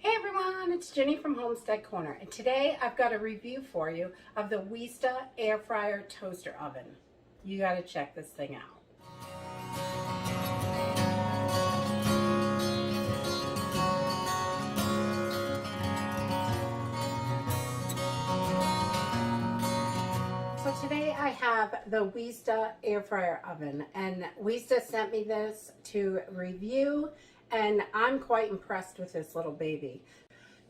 Hey everyone, it's Jenny from Homestead Corner, and today I've got a review for you of the Weesta air fryer toaster oven. You got to check this thing out. So today I have the Weesta air fryer oven, and Weesta sent me this to review, and I'm quite impressed with this little baby.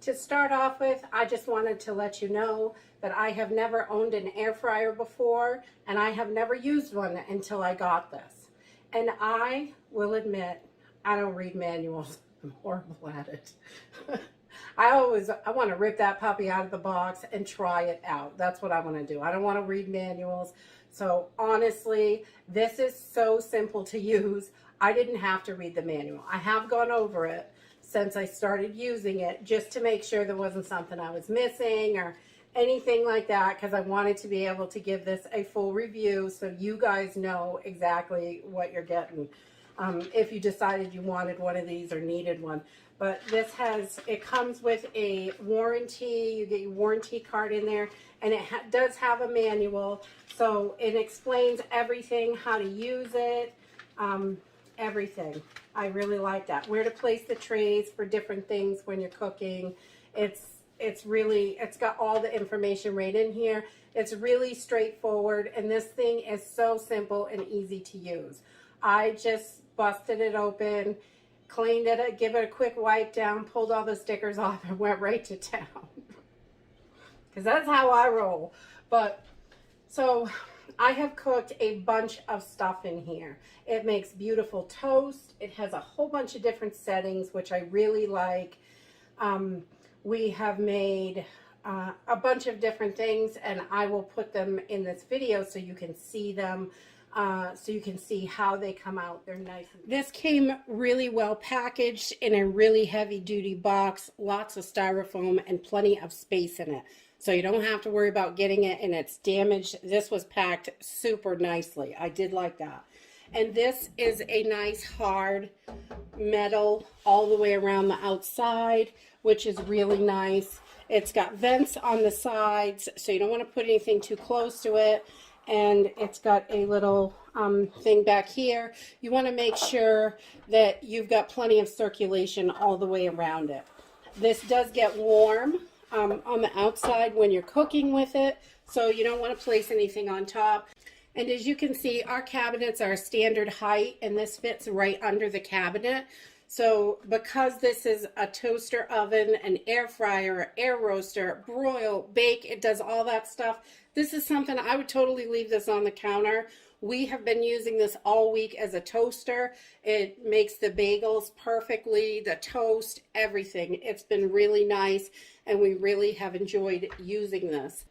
To start off with, I just wanted to let you know that I have never owned an air fryer before, and I have never used one until I got this. And I will admit, I don't read manuals. I'm horrible at it. I want to rip that puppy out of the box and try it out. That's what I want to do. I don't want to read manuals. So honestly, this is so simple to use. I didn't have to read the manual. I have gone over it since I started using it just to make sure there wasn't something I was missing or anything like that, because I wanted to be able to give this a full review so you guys know exactly what you're getting if you decided you wanted one of these or needed one. But this it comes with a warranty. You get your warranty card in there, and it does have a manual, so it explains everything, how to use it, everything. I really like that. Where to place the trays for different things when you're cooking. It's got all the information right in here. It's really straightforward, and this thing is so simple and easy to use. I just busted it open, cleaned it, give it a quick wipe down, pulled all the stickers off, and went right to town. Because that's how I roll. But so I have cooked a bunch of stuff in here. It makes beautiful toast. It has a whole bunch of different settings, which I really like. We have made a bunch of different things, and I will put them in this video so you can see them, so you can see how they come out. They're nice. This came really well packaged in a really heavy duty box, lots of styrofoam and plenty of space in it. So you don't have to worry about getting it and it's damaged. This was packed super nicely. I did like that. And this is a nice hard metal all the way around the outside, which is really nice. It's got vents on the sides, so you don't want to put anything too close to it. And it's got a little thing back here. You want to make sure that you've got plenty of circulation all the way around it. This does get warm on the outside when you're cooking with it, so you don't want to place anything on top. And as you can see, our cabinets are standard height, and this fits right under the cabinet. So because this is a toaster oven, an air fryer, air roaster, broil, bake, it does all that stuff. This is something I would totally leave this on the counter. We have been using this all week as a toaster. It makes the bagels perfectly, the toast, everything. It's been really nice, and we really have enjoyed using this.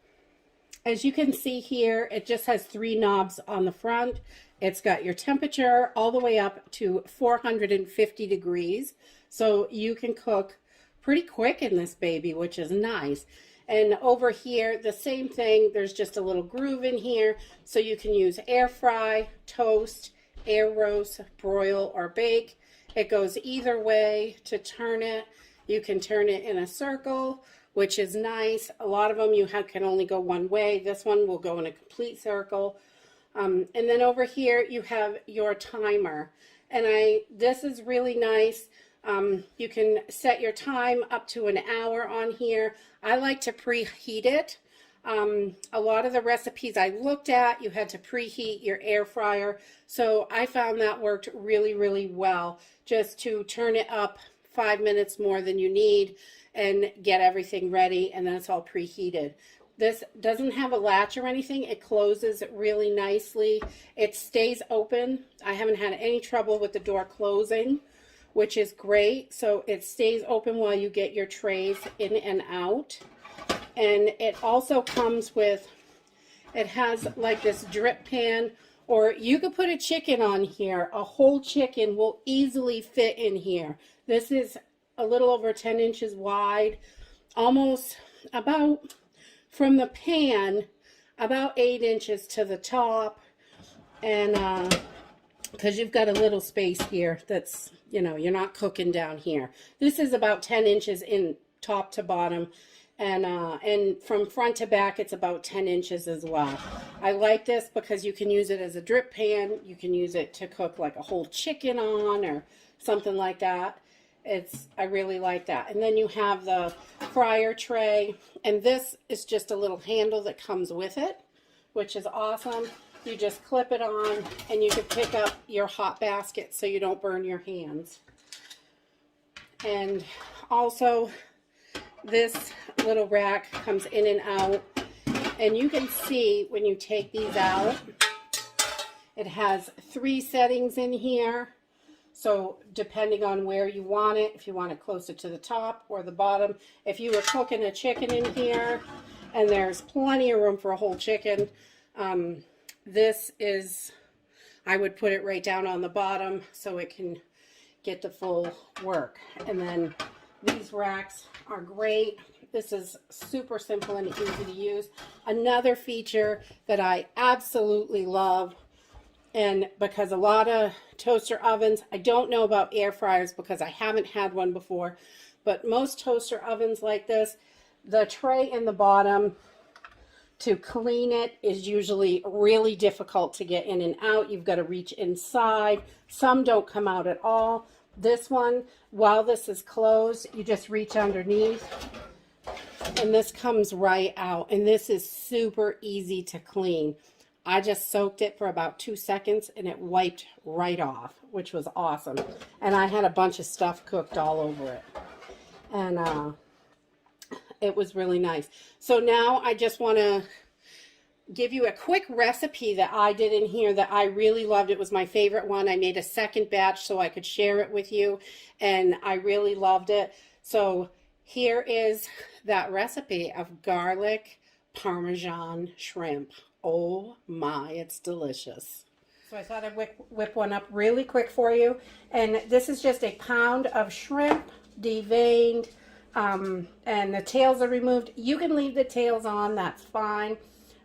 As you can see here, it just has 3 knobs on the front. It's got your temperature all the way up to 450 degrees. So you can cook pretty quick in this baby, which is nice. And over here, the same thing. There's just a little groove in here. So you can use air fry, toast, air roast, broil, or bake. It goes either way to turn it. You can turn it in a circle, which is nice. A lot of them can only go one way. This one will go in a complete circle. And then over here you have your timer. And this is really nice. You can set your time up to an hour on here. I like to preheat it. A lot of the recipes I looked at, you had to preheat your air fryer. So I found that worked really, really well, just to turn it up 5 minutes more than you need and get everything ready, and then it's all preheated. This doesn't have a latch or anything. It closes really nicely. It stays open. I haven't had any trouble with the door closing, which is great. So it stays open while you get your trays in and out. And it also comes with, it has like this drip pan, or you could put a chicken on here. A whole chicken will easily fit in here. This is a little over 10 inches wide, almost about from the pan, about 8 inches to the top. And because you've got a little space here that's, you know, you're not cooking down here. This is about 10 inches in top to bottom, and from front to back it's about 10 inches as well. I like this because you can use it as a drip pan. You can use it to cook like a whole chicken on or something like that. I really like that. And then you have the fryer tray, and this is just a little handle that comes with it, which is awesome. You just clip it on, and you can pick up your hot basket so you don't burn your hands. And also, this little rack comes in and out, and you can see when you take these out, it has 3 settings in here. So depending on where you want it, if you want it closer to the top or the bottom, if you were cooking a chicken in here, and there's plenty of room for a whole chicken, this is, I would put it right down on the bottom so it can get the full work. And then these racks are great. This is super simple and easy to use. Another feature that I absolutely love, and because a lot of toaster ovens, I don't know about air fryers because I haven't had one before, but most toaster ovens like this, the tray in the bottom, to clean it is usually really difficult to get in and out. You've got to reach inside. Some don't come out at all. This one, while this is closed, you just reach underneath and this comes right out. And this is super easy to clean. I just soaked it for about 2 seconds and it wiped right off, which was awesome. And I had a bunch of stuff cooked all over it. And it was really nice. So now I just want to give you a quick recipe that I did in here that I really loved. It was my favorite one. I made a second batch so I could share it with you, and I really loved it. So here is that recipe of garlic Parmesan shrimp. Oh my, it's delicious. So I thought I'd whip one up really quick for you. And this is just a pound of shrimp, deveined, and the tails are removed. You can leave the tails on, that's fine.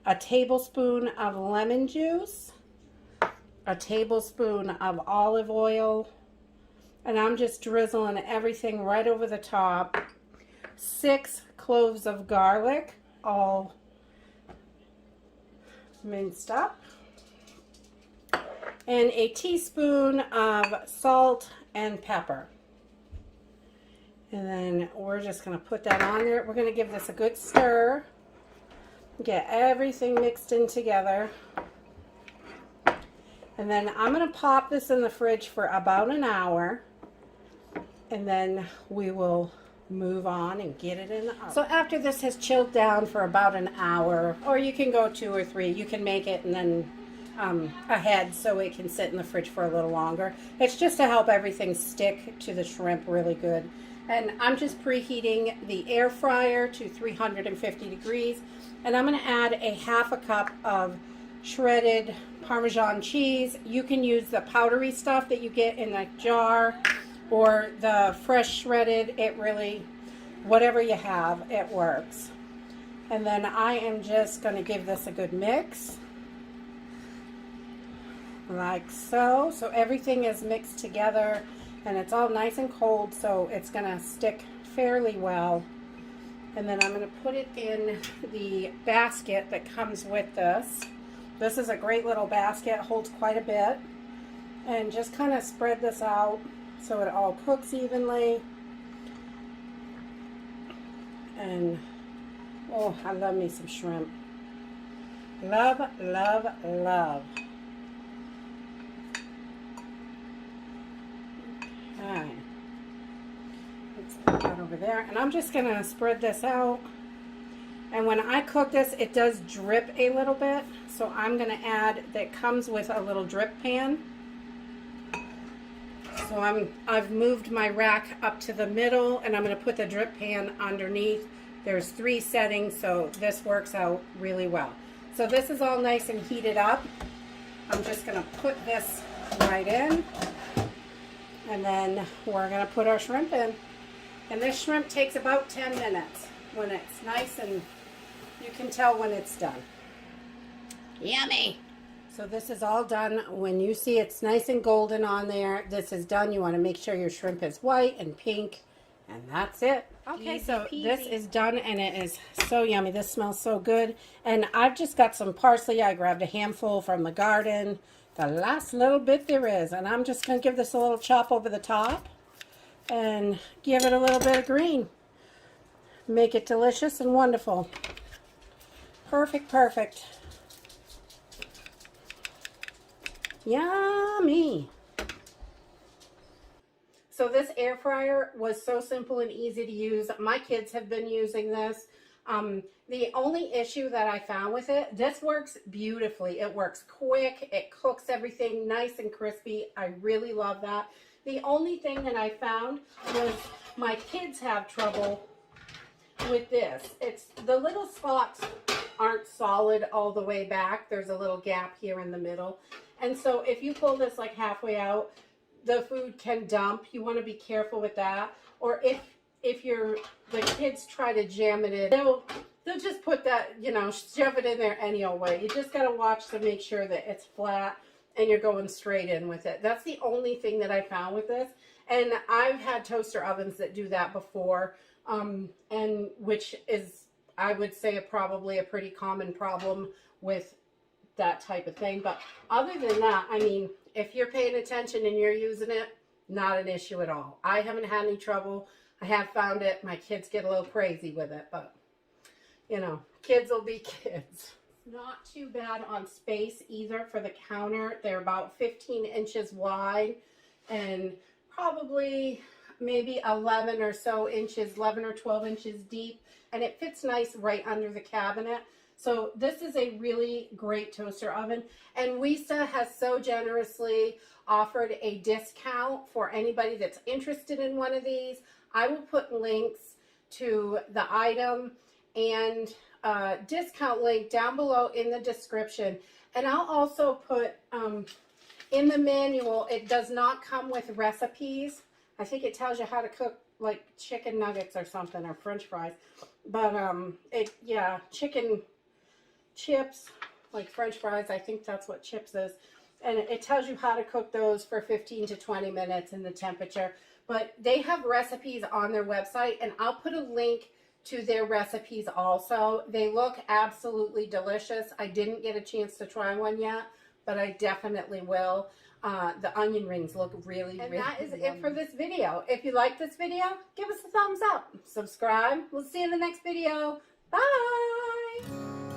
A tablespoon of lemon juice, a tablespoon of olive oil, and I'm just drizzling everything right over the top. 6 cloves of garlic, all minced up, and a teaspoon of salt and pepper. And then we're just going to put that on there. We're going to give this a good stir. Get everything mixed in together. And then I'm going to pop this in the fridge for about an hour. And then we will move on and get it in the oven. So after this has chilled down for about an hour, or you can go 2 or 3, you can make it and then ahead so it can sit in the fridge for a little longer. It's just to help everything stick to the shrimp really good. And I'm just preheating the air fryer to 350 degrees. And I'm going to add a half a cup of shredded Parmesan cheese. You can use the powdery stuff that you get in a jar or the fresh shredded. It really, whatever you have, it works. And then I am just going to give this a good mix. Like so. So everything is mixed together. And it's all nice and cold, so it's going to stick fairly well. And then I'm going to put it in the basket that comes with this. This is a great little basket, holds quite a bit. And just kind of spread this out so it all cooks evenly. And, oh, I love me some shrimp. Love, love, love. Alright, let's put that over there, and I'm just going to spread this out. And when I cook this, it does drip a little bit, so I'm going to add, that comes with a little drip pan. So I've moved my rack up to the middle, and I'm going to put the drip pan underneath. There's 3 settings, so this works out really well. So this is all nice and heated up. I'm just going to put this right in. And then we're going to put our shrimp in. And this shrimp takes about 10 minutes when it's nice, and you can tell when it's done. Yummy! So this is all done. When you see it's nice and golden on there, this is done. You want to make sure your shrimp is white and pink, and that's it. Okay, Easy so peasy. this is done, and it is so yummy. This smells so good. And I've just got some parsley. I grabbed a handful from the garden, the last little bit there is, and I'm just going to give this a little chop over the top and give it a little bit of green. Make it delicious and wonderful. Perfect, perfect. Yummy. So this air fryer was so simple and easy to use. My kids have been using this. The only issue that I found with it, this works beautifully. It works quick. It cooks everything nice and crispy. I really love that. The only thing that I found was my kids have trouble with this. It's the little spots aren't solid all the way back. There's a little gap here in the middle. And so if you pull this like halfway out, the food can dump. You want to be careful with that. Or if the kids try to jam it in, they'll just put that, you know, shove it in there any old way. You just got to watch to make sure that it's flat and you're going straight in with it. That's the only thing that I found with this. And I've had toaster ovens that do that before, and which is, I would say, probably a pretty common problem with that type of thing. But other than that, I mean, if you're paying attention and you're using it, not an issue at all. I haven't had any trouble. I have found it. My kids get a little crazy with it, but you know, kids will be kids. Not too bad on space either for the counter. They're about 15 inches wide and probably maybe 11 or so inches, 11 or 12 inches deep, and it fits nice right under the cabinet. So this is a really great toaster oven, and Weesta has so generously offered a discount for anybody that's interested in one of these. I will put links to the item and discount link down below in the description. And I'll also put in the manual, it does not come with recipes. I think it tells you how to cook like chicken nuggets or something, or French fries. But chicken chips, like French fries, I think that's what chips is. And it tells you how to cook those for 15 to 20 minutes in the temperature. But they have recipes on their website, and I'll put a link to their recipes also. They look absolutely delicious. I didn't get a chance to try one yet, but I definitely will. The onion rings look really, and that is it for this video. If you like this video, give us a thumbs up. Subscribe. We'll see you in the next video. Bye!